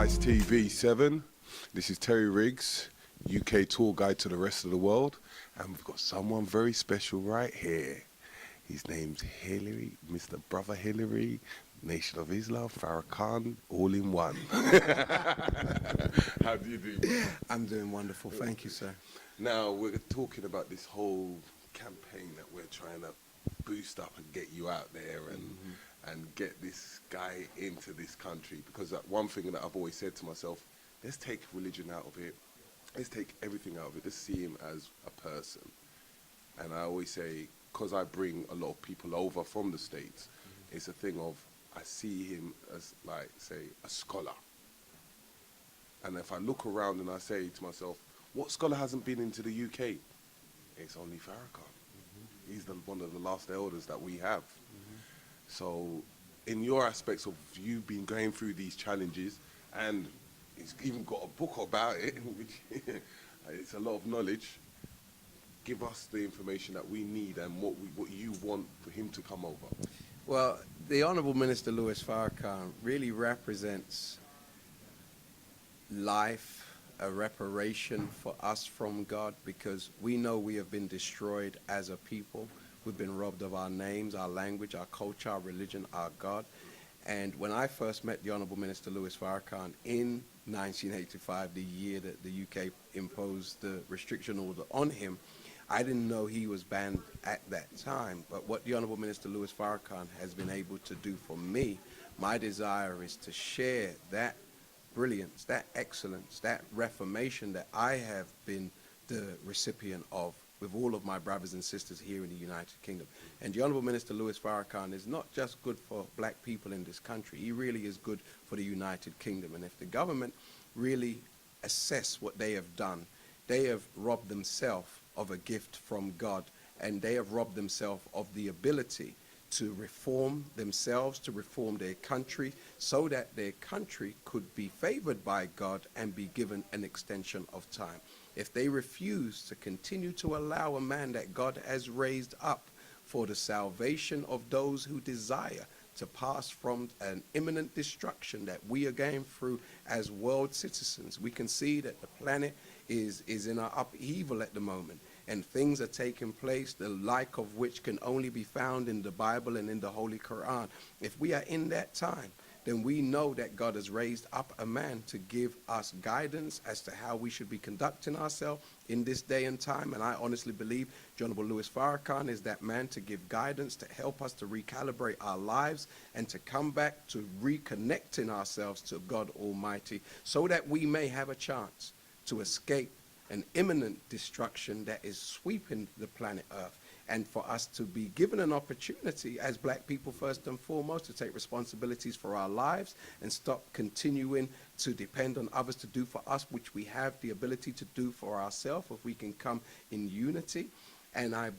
Ice TV 7. This is Terry Riggs, UK tour guide to the rest of the world. And we've got someone very special right here. His name's Hillary, Mr. Brother Hillary, Nation of Islam, Farrakhan, all in one. How do you do, man? I'm doing wonderful. Thank you, sir. Now, we're talking about this whole campaign that we're trying to boost up and get you out there and get this guy into this country. Because one thing that I've always said to myself, let's take religion out of it. Let's take everything out of it. Let's see him as a person. And I always say, because I bring a lot of people over from the States, it's a thing of, I see him as, like, say, a scholar. And if I look around and I say to myself, what scholar hasn't been into the UK? It's only Farrakhan. He's one of the last elders that we have. So in your aspects of you been going through these challenges, and he's even got a book about it, which it's a lot of knowledge. Give us the information that we need and what you want for him to come over. Well, the Honourable Minister Louis Farrakhan really represents life, a reparation for us from God, because we know we have been destroyed as a people. We've been robbed of our names, our language, our culture, our religion, our God. And when I first met the Honourable Minister Louis Farrakhan in 1985, the year that the UK imposed the restriction order on him, I didn't know he was banned at that time. But what the Honourable Minister Louis Farrakhan has been able to do for me, my desire is to share that brilliance, that excellence, that reformation that I have been the recipient of with all of my brothers and sisters here in the United Kingdom. And the Honourable Minister Louis Farrakhan is not just good for black people in this country, he really is good for the United Kingdom. And if the government really assess what they have done, they have robbed themselves of a gift from God, and they have robbed themselves of the ability to reform themselves, to reform their country, so that their country could be favored by God and be given an extension of time. If they refuse to continue to allow a man that God has raised up for the salvation of those who desire to pass from an imminent destruction that we are going through as world citizens, we can see that the planet is in an upheaval at the moment. And things are taking place, the like of which can only be found in the Bible and in the Holy Quran. If we are in that time, then we know that God has raised up a man to give us guidance as to how we should be conducting ourselves in this day and time. And I honestly believe Honorable Louis Farrakhan is that man to give guidance, to help us to recalibrate our lives and to come back to reconnecting ourselves to God Almighty, so that we may have a chance to escape an imminent destruction that is sweeping the planet Earth, and for us to be given an opportunity as black people first and foremost to take responsibilities for our lives and stop continuing to depend on others to do for us, which we have the ability to do for ourselves if we can come in unity. And I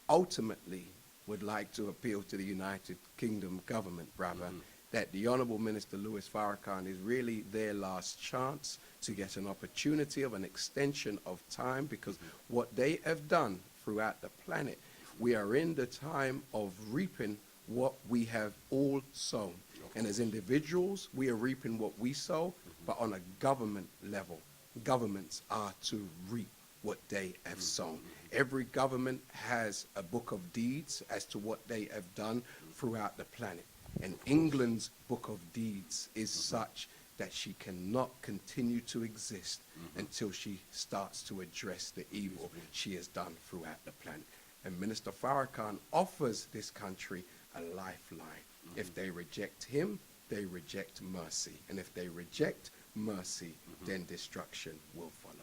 ultimately would like to appeal to the United Kingdom government, brother, that the Honourable Minister Louis Farrakhan is really their last chance to get an opportunity of an extension of time, because what they have done throughout the planet, we are in the time of reaping what we have all sown. And as individuals, we are reaping what we sow, but on a government level, governments are to reap what they have sown. Every government has a book of deeds as to what they have done throughout the planet. And England's book of deeds is such that she cannot continue to exist until she starts to address the evil she has done throughout the planet. And Minister Farrakhan offers this country a lifeline. If they reject him, they reject mercy. And if they reject mercy, then destruction will follow.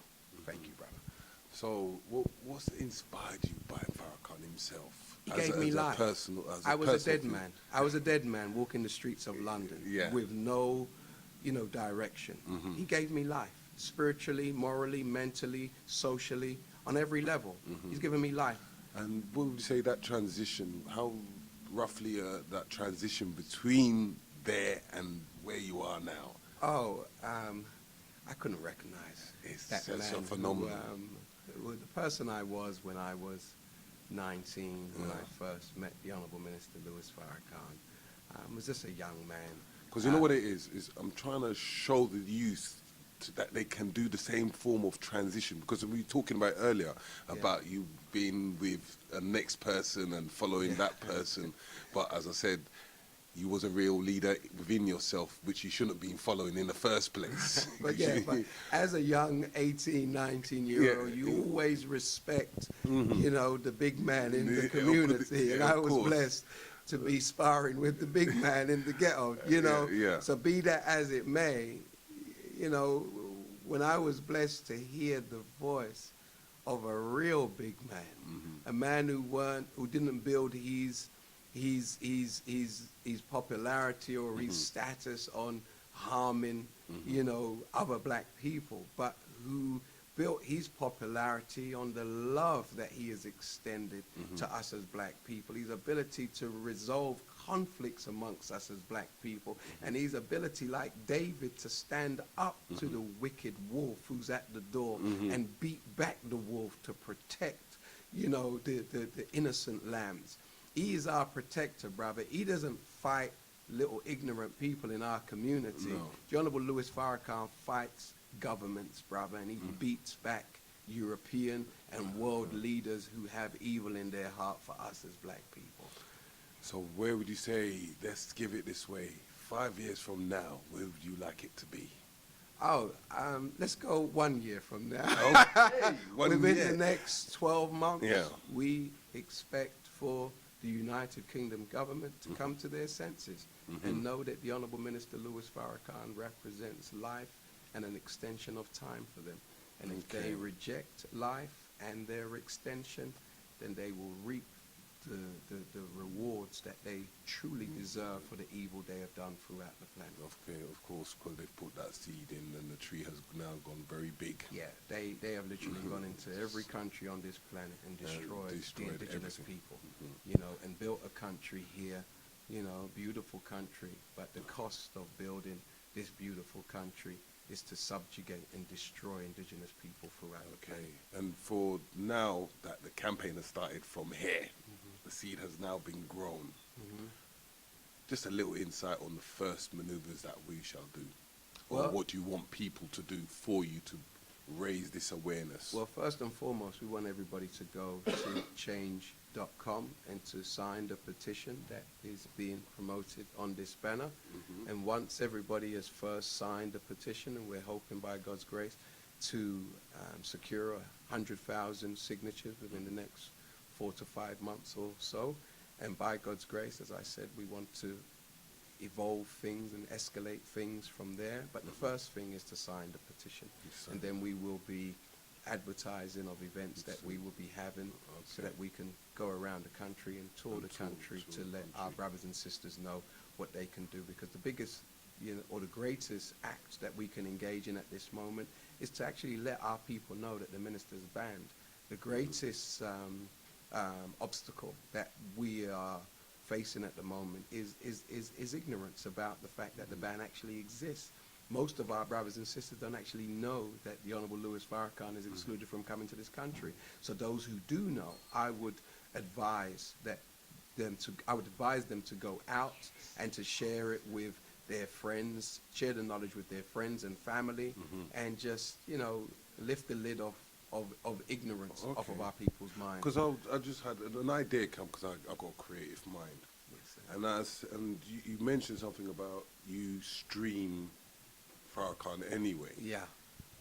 Thank you, brother. So what's inspired you by Farrakhan himself? He gave me life. I was a dead man. I was a dead man walking the streets of London with no, direction. He gave me life, spiritually, morally, mentally, socially, on every level. He's given me life. And what would you say that transition, how roughly that transition between there and where you are now? Oh, I couldn't recognize that man. So phenomenal. The person I was when I was 19, when I first met the Honourable Minister Louis Farrakhan, was just a young man Because you know what it is I'm trying to show the youth that they can do the same form of transition. Because we were talking about earlier about you being with a next person and following that person. But as I said, you was a real leader within yourself, which you shouldn't have been following in the first place. But as a young 18, 19-year-old, you always respect, the big man in the community. And I was blessed to be sparring with the big man in the ghetto, So be that as it may, when I was blessed to hear the voice of a real big man, a man who didn't build his popularity or his status on harming, other black people, but who built his popularity on the love that he has extended to us as black people, his ability to resolve conflicts amongst us as black people, and his ability, like David, to stand up to the wicked wolf who's at the door and beat back the wolf to protect, the innocent lambs. He is our protector, brother. He doesn't fight little ignorant people in our community. No. The Honorable Louis Farrakhan fights governments, brother, and he beats back European and world leaders who have evil in their heart for us as black people. So where would you say, let's give it this way, 5 years from now, where would you like it to be? Oh, let's go 1 year from now. Okay, Within the next 12 months, Yeah. we expect for the United Kingdom government to come to their senses and know that the Honourable Minister Louis Farrakhan represents life and an extension of time for them. And if they reject life and their extension, then they will reap the rewards that they truly deserve for the evil they have done throughout the planet. Okay, of course, because they've put that seed in and the tree has now gone very big. Yeah, they have literally gone into every country on this planet and destroyed the indigenous everything. people, and built a country here, beautiful country, but the cost of building this beautiful country is to subjugate and destroy indigenous people throughout the planet. And for now that the campaign has started from here, the seed has now been grown. Just a little insight on the first maneuvers that we shall do. Or what do you want people to do for you to raise this awareness? Well, first and foremost, we want everybody to go to change.com and to sign the petition that is being promoted on this banner. And once everybody has first signed the petition, and we're hoping by God's grace to secure 100,000 signatures within the next 4 to 5 months or so, and by God's grace, as I said, we want to evolve things and escalate things from there. But the first thing is to sign the petition, and then we will be advertising of events that we will be having, so that we can go around the country and tour the country to let our brothers and sisters know what they can do. Because the biggest, or the greatest act that we can engage in at this moment is to actually let our people know that the minister's banned. The greatest obstacle that we are facing at the moment is ignorance about the fact that the ban actually exists. Most of our brothers and sisters don't actually know that the Honourable Louis Farrakhan is excluded from coming to this country. So those who do know, I would advise them to go out and to share it with their friends, share the knowledge with their friends and family, and just lift the lid off of ignorance off of our people's minds. Because I just had an idea come, because I've got a creative mind. Yes, and you mentioned something about you stream Farrakhan anyway. Yeah.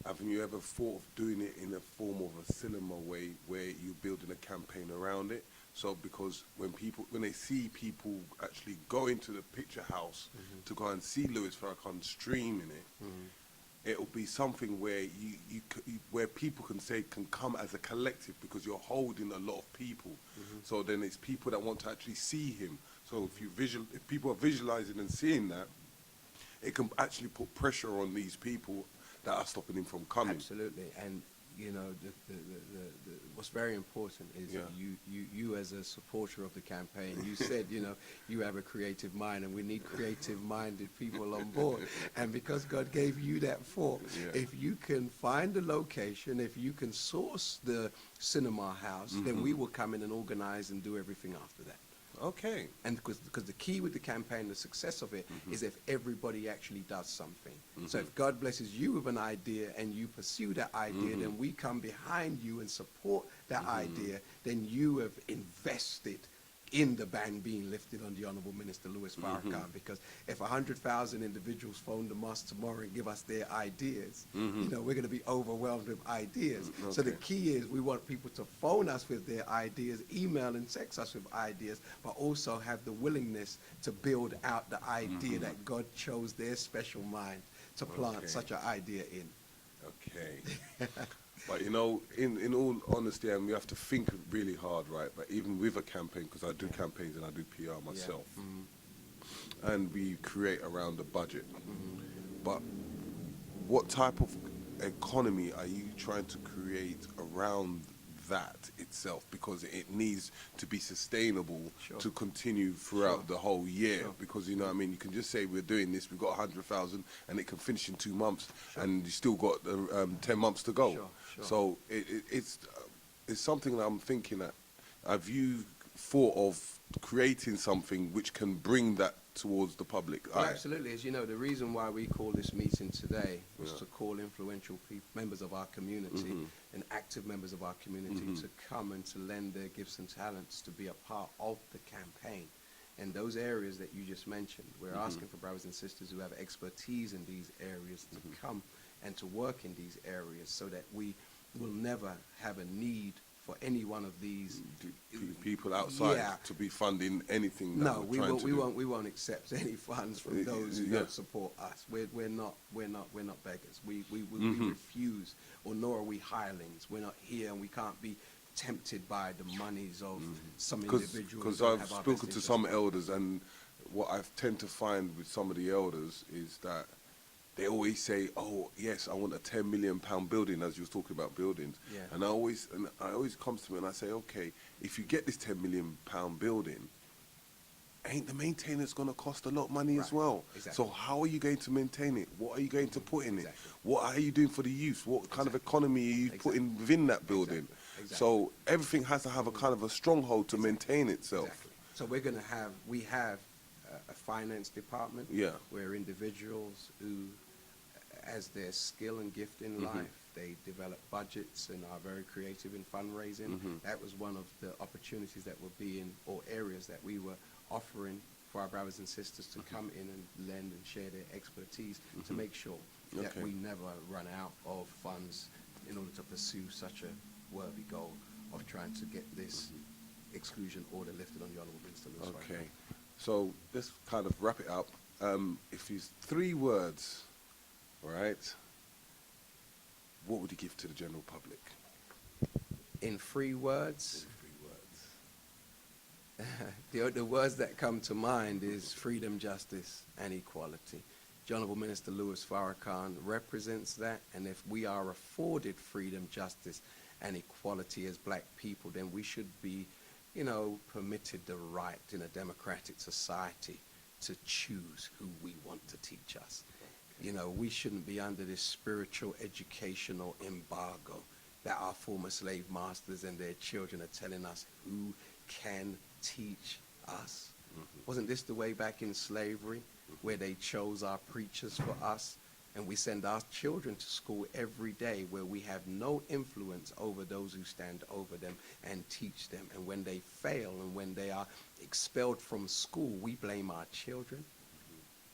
Haven't you ever thought of doing it in a form of a cinema way, where you're building a campaign around it? So because when they see people actually go into the picture house to go and see Louis Farrakhan streaming it, it'll be something where where people can come as a collective, because you're holding a lot of people. So then it's people that want to actually see him. So if people are visualizing and seeing that, it can actually put pressure on these people that are stopping him from coming. Absolutely. And what's very important is that you as a supporter of the campaign, you said, you have a creative mind, and we need creative-minded people on board. And because God gave you that fork, if you can find the location, if you can source the cinema house, then we will come in and organize and do everything after that. Okay. And because the key with the campaign, the success of it, is if everybody actually does something. So if God blesses you with an idea and you pursue that idea, then we come behind you and support that idea, then you have invested in the ban being lifted on the Honourable Minister Louis Farrakhan. Because if 100,000 individuals phone the mosque tomorrow and give us their ideas, you know, we're going to be overwhelmed with ideas. So the key is we want people to phone us with their ideas, email and text us with ideas, but also have the willingness to build out the idea that God chose their special mind to plant such an idea in. Okay. But you know, in all honesty, and we have to think really hard, right? But even with a campaign, because I do campaigns and I do PR myself, and we create around the budget. But what type of economy are you trying to create around that itself? Because it needs to be sustainable to continue throughout the whole year. Because, you know what I mean, you can just say we're doing this, we've got 100,000 and it can finish in 2 months and you still got 10 months to go. So it's something that I'm thinking that have you thought of creating something which can bring that towards the public eye? Absolutely. As you know, the reason why we call this meeting today was to call influential members of our community and active members of our community to come and to lend their gifts and talents to be a part of the campaign. And those areas that you just mentioned, we're asking for brothers and sisters who have expertise in these areas to come and to work in these areas so that we will never have a need for any one of these people outside to be funding anything. No, we won't accept any funds from those who don't support us. We're not beggars. We refuse, or nor are we hirelings. We're not here, and we can't be tempted by the monies of some individuals. Because I've spoken to some elders, and what I tend to find with some of the elders is that they always say, "Oh, yes, I want a £10 million building," as you was talking about buildings. And I always comes to me and I say, "Okay, if you get this £10 million building, ain't the maintenance going to cost a lot of money as well? So how are you going to maintain it? What are you going to put in it? What are you doing for the youth? What kind of economy are you putting within that building?" So everything has to have a kind of a stronghold to maintain itself. So we have a finance department where individuals who, as their skill and gift in life, they develop budgets and are very creative in fundraising. That was one of the opportunities that were being, or areas that we were offering for our brothers and sisters to come in and lend and share their expertise to make sure that we never run out of funds in order to pursue such a worthy goal of trying to get this exclusion order lifted on the Honourable Minister Louis Farrakhan. Okay, so let's kind of wrap it up. If it's 3 words, all right, what would you give to the general public? In 3 words? In 3 words. The words that come to mind is freedom, justice, and equality. The Honourable Minister Louis Farrakhan represents that, and if we are afforded freedom, justice, and equality as black people, then we should be, you know, permitted the right in a democratic society to choose who we want to teach us. You know, we shouldn't be under this spiritual educational embargo that our former slave masters and their children are telling us who can teach us. Wasn't this the way back in slavery where they chose our preachers for us? And we send our children to school every day where we have no influence over those who stand over them and teach them. And when they fail and when they are expelled from school, we blame our children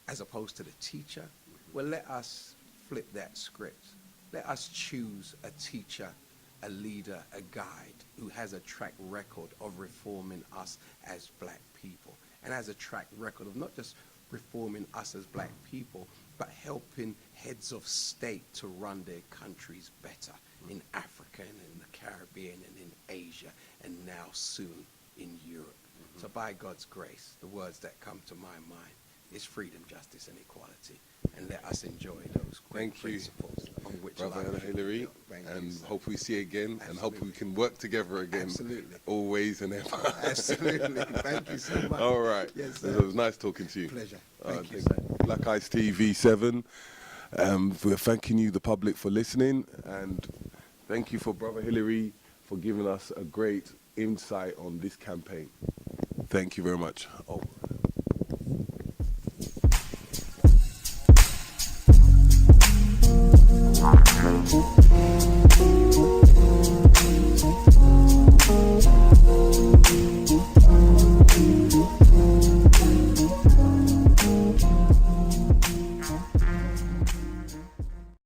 as opposed to the teacher. Well, let us flip that script. Let us choose a teacher, a leader, a guide who has a track record of reforming us as black people, and has a track record of not just reforming us as black people, but helping heads of state to run their countries better in Africa and in the Caribbean and in Asia, and now soon in Europe. So by God's grace, the words that come to my mind is freedom, justice, and equality. And let us enjoy those great principles on which Brother Hilary, and hope we see again, and hope we can work together again. Absolutely. Always and ever. Absolutely. Thank you so much. All right. Yes, sir. It was nice talking to you. Pleasure. Thank you, sir. Black Eyes TV 7. We're thanking you, the public, for listening, and thank you for Brother Hilary for giving us a great insight on this campaign. Thank you very much. Oh.